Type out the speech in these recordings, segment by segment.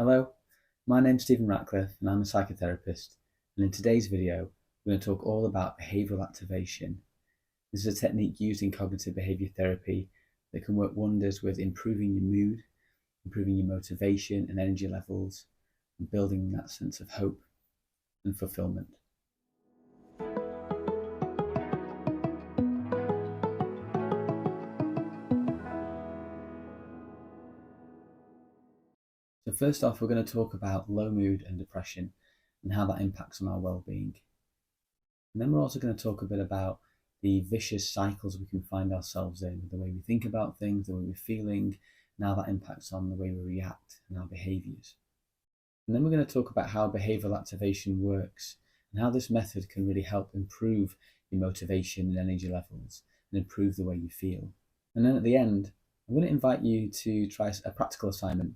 Hello, my name's Stephen Ratcliffe and I'm a psychotherapist, and in today's video we're going to talk all about behavioural activation. This is a technique used in cognitive behaviour therapy that can work wonders with improving your mood, improving your motivation and energy levels, and building that sense of hope and fulfilment. So first off, we're going to talk about low mood and depression and how that impacts on our well-being. And then we're also going to talk a bit about the vicious cycles we can find ourselves in, the way we think about things, the way we're feeling, and how that impacts on the way we react and our behaviours. And then we're going to talk about how behavioural activation works and how this method can really help improve your motivation and energy levels and improve the way you feel. And then at the end, I'm going to invite you to try a practical assignment,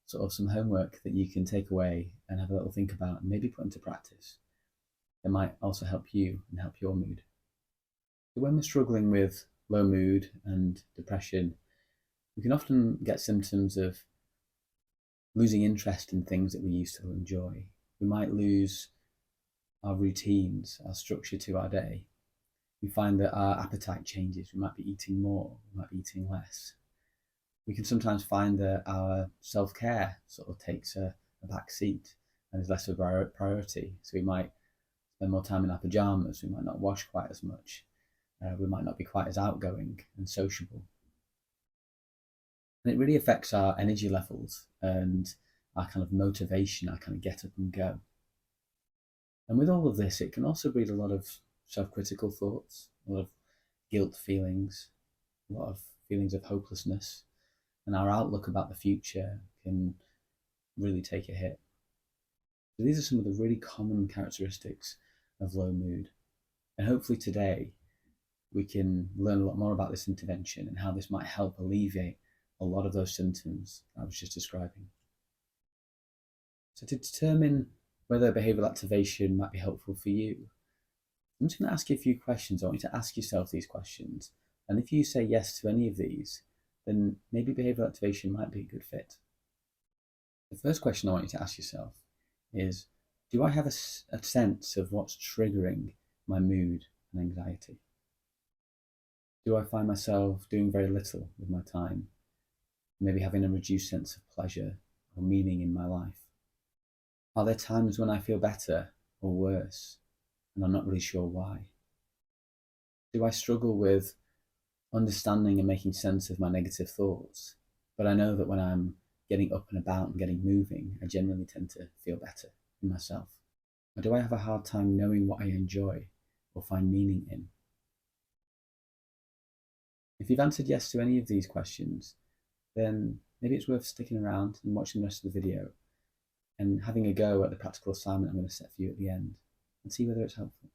sort of some homework that you can take away and have a little think about and maybe put into practice. That might also help you and help your mood. So when we're struggling with low mood and depression, we can often get symptoms of losing interest in things that we used to enjoy. We might lose our routines, our structure to our day. We find that our appetite changes. We might be eating more, we might be eating less. We can sometimes find that our self-care sort of takes a back seat and is less of a priority. So we might spend more time in our pajamas, we might not wash quite as much, we might not be quite as outgoing and sociable. And it really affects our energy levels and our kind of motivation, our kind of get up and go. And with all of this, it can also breed a lot of self-critical thoughts, a lot of guilt feelings, a lot of feelings of hopelessness, and our outlook about the future can really take a hit. So these are some of the really common characteristics of low mood. And hopefully today we can learn a lot more about this intervention and how this might help alleviate a lot of those symptoms I was just describing. So to determine whether behavioural activation might be helpful for you, I'm just going to ask you a few questions. I want you to ask yourself these questions. And if you say yes to any of these, then maybe behavioural activation might be a good fit. The first question I want you to ask yourself is, do I have a sense of what's triggering my mood and anxiety? Do I find myself doing very little with my time? Maybe having a reduced sense of pleasure or meaning in my life? Are there times when I feel better or worse and I'm not really sure why? Do I struggle with understanding and making sense of my negative thoughts, but I know that when I'm getting up and about and getting moving, I generally tend to feel better in myself? Or do I have a hard time knowing what I enjoy or find meaning in? If you've answered yes to any of these questions, then maybe it's worth sticking around and watching the rest of the video and having a go at the practical assignment I'm going to set for you at the end and see whether it's helpful.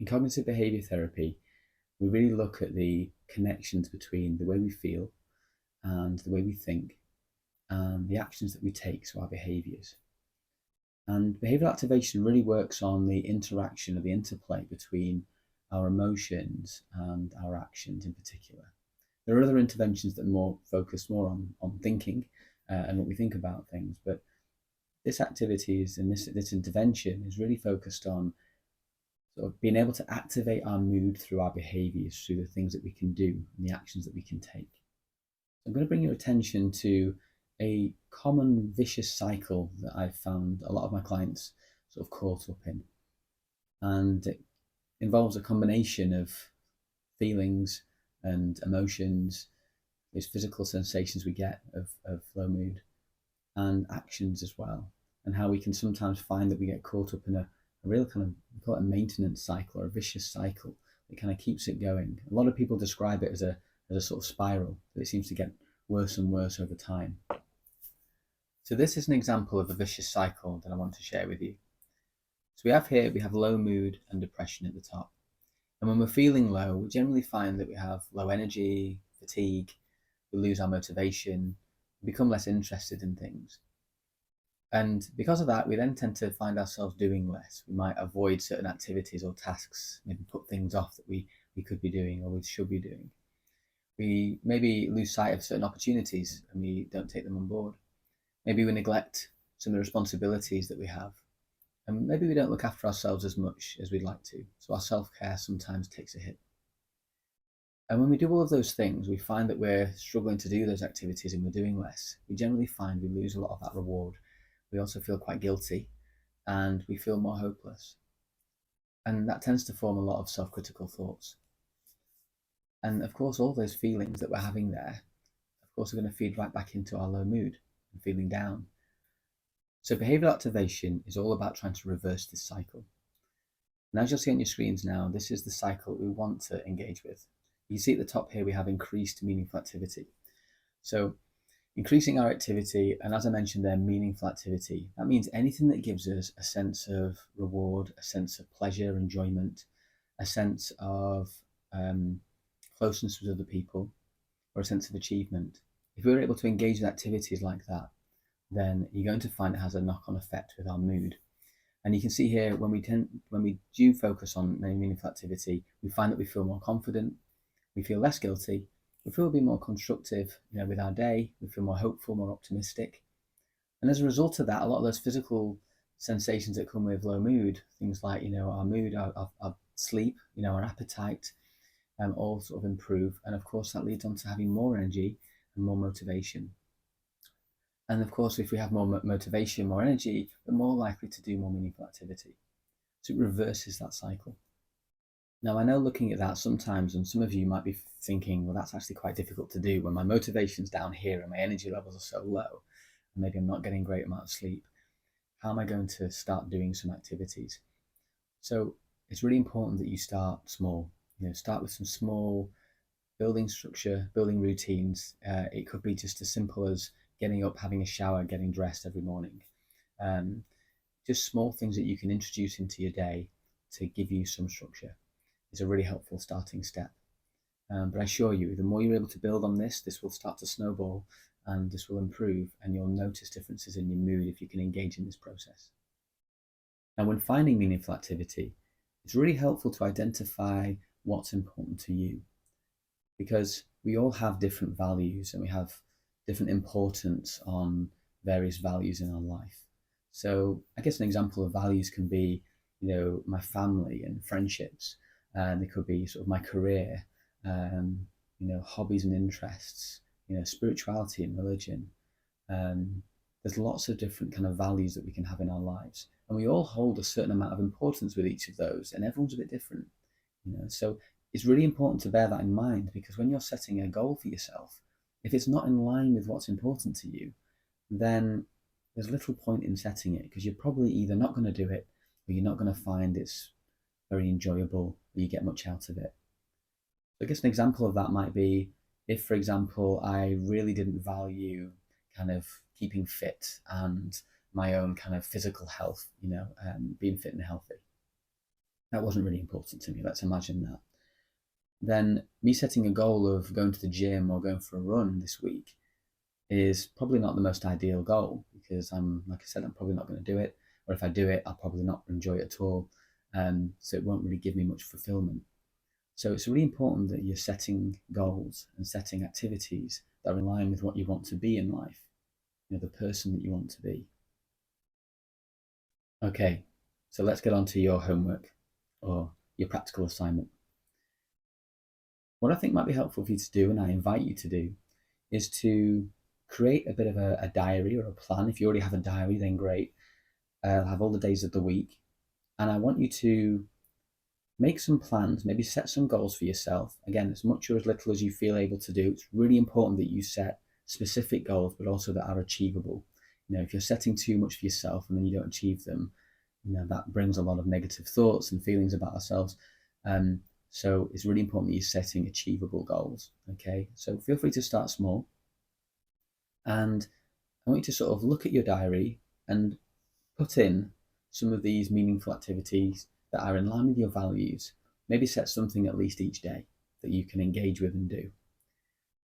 In cognitive behaviour therapy, we really look at the connections between the way we feel and the way we think and the actions that we take, so our behaviours. And behavioural activation really works on the interaction or the interplay between our emotions and our actions in particular. There are other interventions that focus more on thinking and what we think about things, but this activity and this intervention is really focused on sort of being able to activate our mood through our behaviours, through the things that we can do and the actions that we can take. So I'm going to bring your attention to a common vicious cycle that I've found a lot of my clients sort of caught up in. And it involves a combination of feelings and emotions, these physical sensations we get of low mood, and actions as well, and how we can sometimes find that we get caught up in a real kind of, we call it a maintenance cycle or a vicious cycle that kind of keeps it going. A lot of people describe it as a sort of spiral, that it seems to get worse and worse over time. So this is an example of a vicious cycle that I want to share with you. So we have low mood and depression at the top. And when we're feeling low, we generally find that we have low energy, fatigue, we lose our motivation, we become less interested in things. And because of that, we then tend to find ourselves doing less. We might avoid certain activities or tasks, maybe put things off that we could be doing or we should be doing. We maybe lose sight of certain opportunities and we don't take them on board. Maybe we neglect some of the responsibilities that we have. And maybe we don't look after ourselves as much as we'd like to. So our self-care sometimes takes a hit. And when we do all of those things, we find that we're struggling to do those activities and we're doing less. We generally find we lose a lot of that reward. We also feel quite guilty and we feel more hopeless. And that tends to form a lot of self-critical thoughts. And of course, all those feelings that we're having there, of course, are going to feed right back into our low mood and feeling down. So behavioural activation is all about trying to reverse this cycle. And as you'll see on your screens now, this is the cycle we want to engage with. You see at the top here, we have increased meaningful activity. So increasing our activity, and as I mentioned there, meaningful activity, that means anything that gives us a sense of reward, a sense of pleasure, enjoyment, a sense of closeness with other people, or a sense of achievement. If we're able to engage in activities like that, then you're going to find it has a knock-on effect with our mood. And you can see here, when we do focus on meaningful activity, we find that we feel more confident, we feel less guilty, we feel a bit more constructive, with our day, we feel more hopeful, more optimistic. And as a result of that, a lot of those physical sensations that come with low mood, things like, our mood, our sleep, our appetite, all sort of improve. And of course, that leads on to having more energy and more motivation. And of course, if we have more motivation, more energy, we're more likely to do more meaningful activity. So it reverses that cycle. Now, I know looking at that sometimes, and some of you might be thinking, well, that's actually quite difficult to do when my motivation's down here and my energy levels are so low, and maybe I'm not getting a great amount of sleep. How am I going to start doing some activities? So it's really important that you start small. Start with some small building structure, building routines. It could be just as simple as getting up, having a shower, getting dressed every morning. Just small things that you can introduce into your day to give you some structure is a really helpful starting step. But I assure you, the more you're able to build on this, this will start to snowball and this will improve, and you'll notice differences in your mood if you can engage in this process. Now, when finding meaningful activity, it's really helpful to identify what's important to you, because we all have different values and we have different importance on various values in our life. So I guess an example of values can be, my family and friendships, and it could be sort of my career, hobbies and interests, spirituality and religion. There's lots of different kind of values that we can have in our lives, and we all hold a certain amount of importance with each of those, and everyone's a bit different. So it's really important to bear that in mind, because when you're setting a goal for yourself, if it's not in line with what's important to you, then there's little point in setting it, because you're probably either not going to do it, or you're not going to find it's very enjoyable, or you get much out of it. So I guess an example of that might be if, for example, I really didn't value kind of keeping fit and my own kind of physical health, being fit and healthy. That wasn't really important to me. Let's imagine that. Then me setting a goal of going to the gym or going for a run this week is probably not the most ideal goal, because like I said, I'm probably not going to do it. Or if I do it, I'll probably not enjoy it at all. So it won't really give me much fulfillment. So it's really important that you're setting goals and setting activities that are in line with what you want to be in life, the person that you want to be. Okay, so let's get on to your homework or your practical assignment. What I think might be helpful for you to do, and I invite you to do, is to create a bit of a diary or a plan. If you already have a diary, then great. Have all the days of the week. And I want you to make some plans, maybe set some goals for yourself. Again, as much or as little as you feel able to do. It's really important that you set specific goals, but also that are achievable. If you're setting too much for yourself and then you don't achieve them, that brings a lot of negative thoughts and feelings about ourselves. So it's really important that you're setting achievable goals. Okay, so feel free to start small. And I want you to sort of look at your diary and put in some of these meaningful activities that are in line with your values. Maybe set something at least each day that you can engage with and do.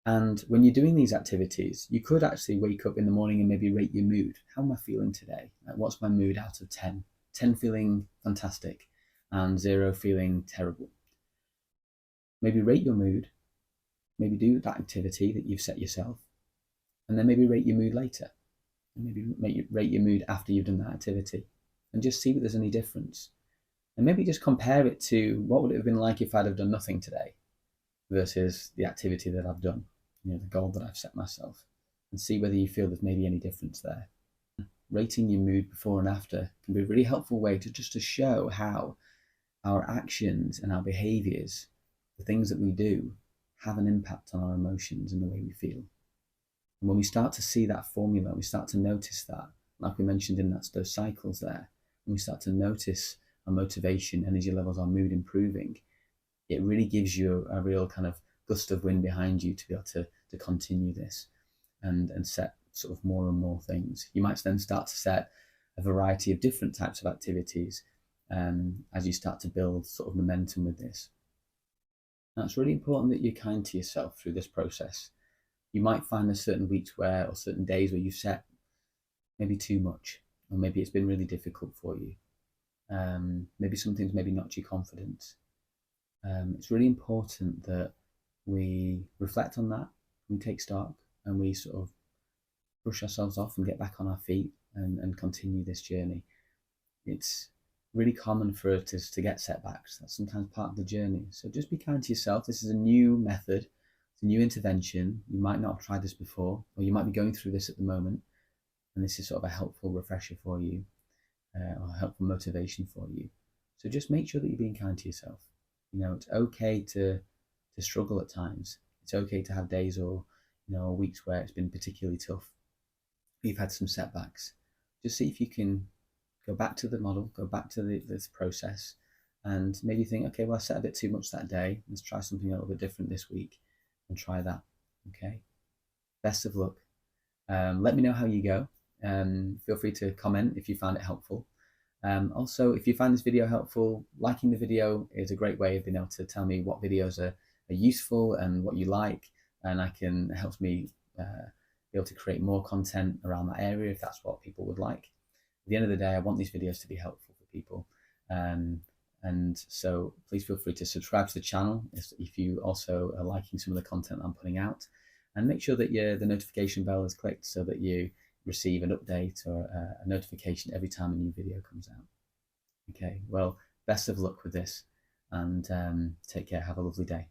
And when you're doing these activities, you could actually wake up in the morning and maybe rate your mood. How am I feeling today? What's my mood out of 10? 10 feeling fantastic and 0 feeling terrible. Maybe rate your mood, maybe do that activity that you've set yourself, and then maybe rate your mood later. and maybe rate your mood after you've done that activity, and just see if there's any difference. And maybe just compare it to what would it have been like if I'd have done nothing today versus the activity that I've done, the goal that I've set myself, and see whether you feel there's maybe any difference there. Rating your mood before and after can be a really helpful way to show how our actions and our behaviors, the things that we do, have an impact on our emotions and the way we feel. And when we start to see that formula, we start to notice that, like we mentioned in those cycles there, when we start to notice our motivation, energy levels, our mood improving, it really gives you a real kind of gust of wind behind you to be able to continue this and set sort of more and more things. You might then start to set a variety of different types of activities as you start to build sort of momentum with this. Now, it's really important that you're kind to yourself through this process. You might find there's certain weeks or certain days where you've set maybe too much, or maybe it's been really difficult for you. Maybe something's maybe knocked you confidence. It's really important that we reflect on that, we take stock, and we sort of brush ourselves off and get back on our feet and continue this journey. It's really common for us to get setbacks. That's sometimes part of the journey. So just be kind to yourself. This is a new method, it's a new intervention. You might not have tried this before, or you might be going through this at the moment, and this is sort of a helpful refresher for you, or a helpful motivation for you. So just make sure that you're being kind to yourself. It's okay to struggle at times. It's okay to have days or weeks where it's been particularly tough. You've had some setbacks. Just see if you can go back to the model, go back to this process, and maybe think, okay, well, I set a bit too much that day. Let's try something a little bit different this week and try that. Okay. Best of luck. Let me know how you go. Feel free to comment if you found it helpful. Also, if you find this video helpful, liking the video is a great way of being able to tell me what videos are useful and what you like, and it helps me be able to create more content around that area if that's what people would like. At the end of the day, I want these videos to be helpful for people. And so please feel free to subscribe to the channel if you also are liking some of the content I'm putting out. And make sure that the notification bell is clicked so that you receive an update or a notification every time a new video comes out. Okay, well, best of luck with this, and take care. Have a lovely day.